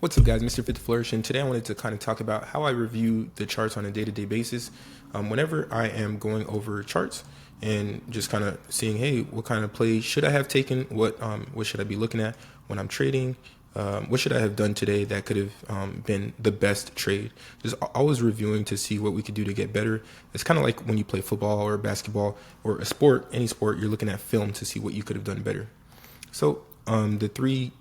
What's up, guys? Mr. Fit to Flourish, and today I wanted to kind of talk about how I review the charts on a day-to-day basis. Whenever I am going over charts and just kind of seeing, hey, what kind of plays should I have taken? What should I be looking at when I'm trading? What should I have done today that could have been the best trade? Just always reviewing to see what we could do to get better. It's kind of like when you play football or basketball or a sport, any sport, you're looking at film to see what you could have done better. So the three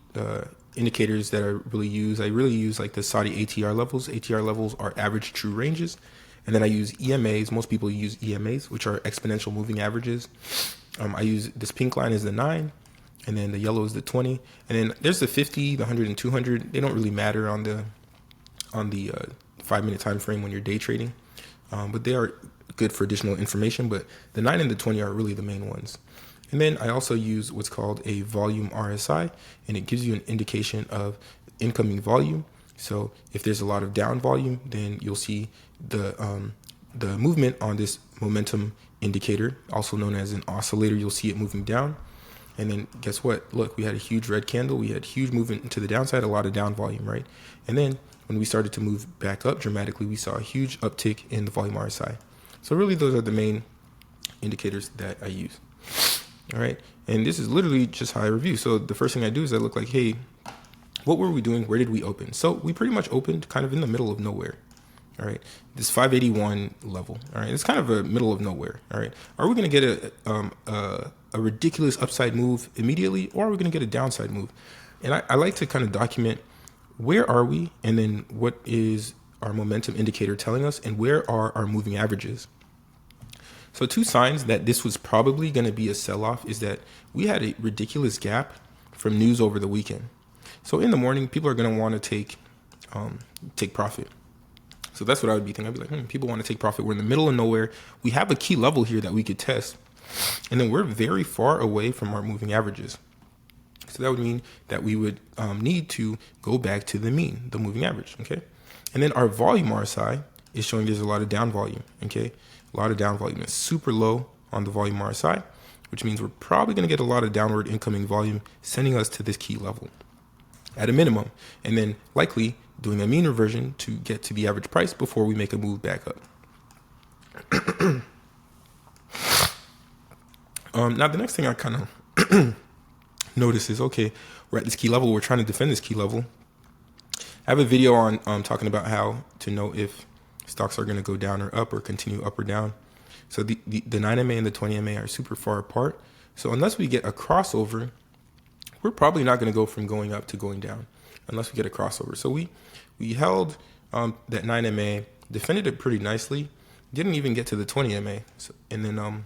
indicators that I really use like the Saudi ATR levels. ATR levels are average true ranges. And then I use EMAs. Most people use EMAs, which are exponential moving averages. I use this pink line is the 9, and then the yellow is the 20. And then there's the 50, the 100, and 200. They don't really matter on the 5-minute time frame when you're day trading, but they are good for additional information. But the 9 and the 20 are really the main ones. And then I also use what's called a volume RSI, and it gives you an indication of incoming volume. So if there's a lot of down volume, then you'll see the movement on this momentum indicator, also known as an oscillator. You'll see it moving down. And then guess what? Look, we had a huge red candle. We had huge movement into the downside, a lot of down volume, right? And then when we started to move back up dramatically, we saw a huge uptick in the volume RSI. So really, those are the main indicators that I use. All right. And this is literally just how I review. So the first thing I do is I look like, hey, what were we doing? Where did we open? So we pretty much opened kind of in the middle of nowhere. All right. This 581 level. All right. It's kind of a middle of nowhere. All right. Are we going to get a ridiculous upside move immediately, or are we going to get a downside move? And I like to kind of document where are we, and then what is our momentum indicator telling us, and where are our moving averages? So two signs that this was probably going to be a sell-off is that we had a ridiculous gap from news over the weekend. So in the morning, people are going to want to take profit. So that's what I would be thinking. I'd be like, people want to take profit. We're in the middle of nowhere. We have a key level here that we could test. And then we're very far away from our moving averages. So that would mean that we would need to go back to the mean, the moving average, okay? And then our volume RSI is showing there's a lot of down volume, okay? A lot of down volume. It's super low on the volume RSI, which means we're probably going to get a lot of downward incoming volume sending us to this key level at a minimum, and then likely doing a mean reversion to get to the average price before we make a move back up. Now, the next thing I kind of notice is, okay, we're at this key level. We're trying to defend this key level. I have a video on talking about how to know if stocks are going to go down or up or continue up or down. So the 9MA and the 20MA are super far apart. So unless we get a crossover, we're probably not going to go from going up to going down unless we get a crossover. So we held that 9MA, defended it pretty nicely, didn't even get to the 20MA. So, and then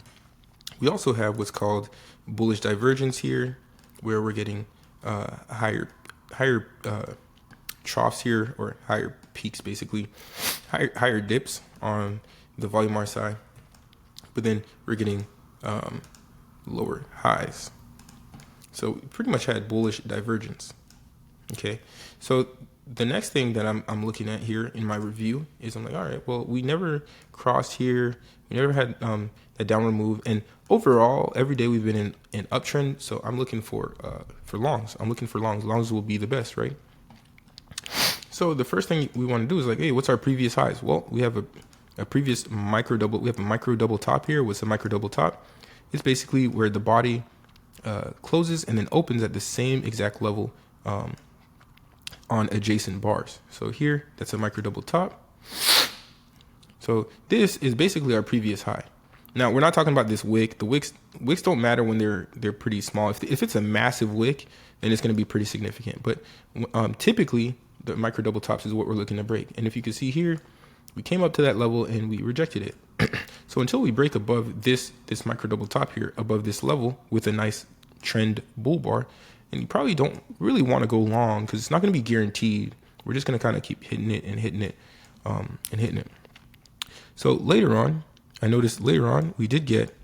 we also have what's called bullish divergence here, where we're getting higher troughs here, or higher peaks, basically higher dips on the volume RSI, but then we're getting lower highs. So we pretty much had bullish divergence. Okay, so the next thing that I'm looking at here in my review is I'm like, all right, well, we never crossed here, we never had that downward move, and overall every day we've been in an uptrend. So I'm looking for longs. I'm looking for longs. Longs will be the best, right? So the first thing we want to do is like, hey, what's our previous highs? Well, we have a previous micro double. We have a micro double top here. What's a micro double top? It's basically where the body closes and then opens at the same exact level on adjacent bars. So here, that's a micro double top. So this is basically our previous high. Now, we're not talking about this wick. The wicks don't matter when they're pretty small. If it's a massive wick, then it's going to be pretty significant. But typically, the micro double tops is what we're looking to break. And if you can see here, we came up to that level and we rejected it. So until we break above this micro double top here, above this level with a nice trend bull bar, and you probably don't really want to go long because it's not going to be guaranteed. We're just going to kind of keep hitting it and hitting it and hitting it. So later on, I noticed we did get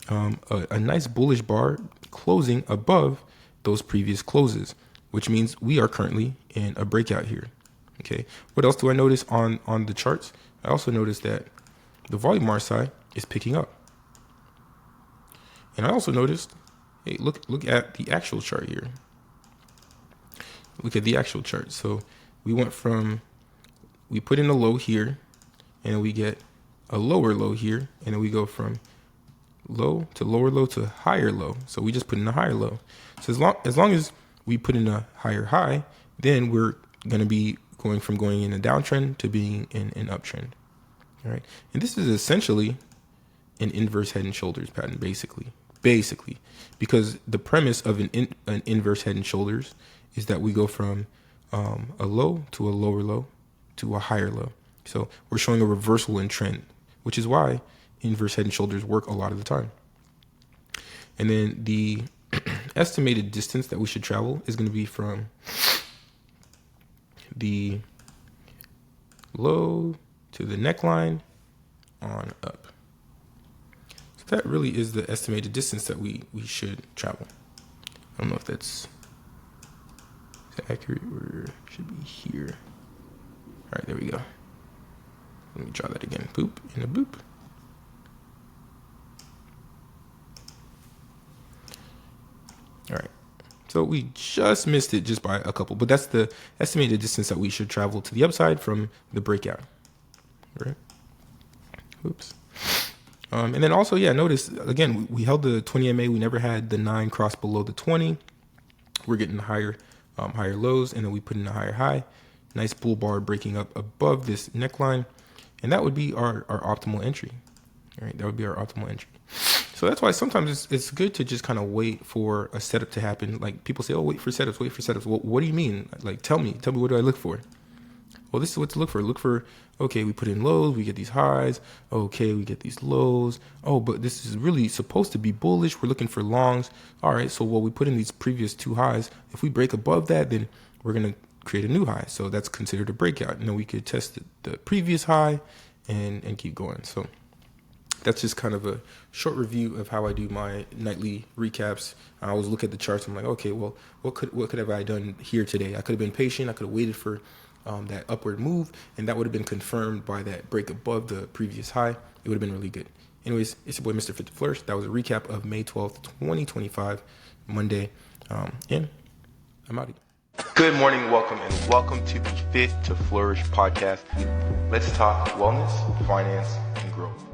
a nice bullish bar closing above those previous closes, which means we are currently in a breakout here. Okay. What else do I notice on the charts? I also noticed that the volume RSI is picking up. And I also noticed, hey, look at the actual chart here. Look at the actual chart. So we put in a low here, and then we get a lower low here, and then we go from low to lower low to higher low. So we just put in a higher low. So as long as we put in a higher high, then we're going to be going in a downtrend to being in an uptrend. All right. And this is essentially an inverse head and shoulders pattern, basically, because the premise of an inverse head and shoulders is that we go from a low to a lower low to a higher low. So we're showing a reversal in trend, which is why inverse head and shoulders work a lot of the time. And then the estimated distance that we should travel is going to be from the low to the neckline on up. So that really is the estimated distance that we should travel. I don't know if that's accurate, or should be here. All right, there we go. Let me draw that again. Boop and a boop. All right. So we just missed it just by a couple, but that's the estimated distance that we should travel to the upside from the breakout. Right? Oops. And then also, notice again, we held the 20 MA. We never had the 9 cross below the 20. We're getting higher lows, and then we put in a higher high. Nice bull bar breaking up above this neckline, and that would be our optimal entry. All right, that would be our optimal entry. So that's why sometimes it's good to just kind of wait for a setup to happen. Like people say, oh, wait for setups. Well, what do you mean? Like, tell me what do I look for? Well, this is what to look for. Look for, okay, we put in lows, we get these highs. Okay, we get these lows. Oh, but this is really supposed to be bullish. We're looking for longs. All right, so we put in these previous 2 highs. If we break above that, then we're going to create a new high. So that's considered a breakout. And then we could test the previous high and keep going. So that's just kind of a short review of how I do my nightly recaps. I always look at the charts. I'm like, okay, well, what could have I done here today? I could have been patient. I could have waited for that upward move, and that would have been confirmed by that break above the previous high. It would have been really good. Anyways, it's your boy, Mr. Fit to Flourish. That was a recap of May 12th, 2025, Monday. And I'm out of here. Good morning, welcome to the Fit to Flourish podcast. Let's talk wellness, finance, and growth.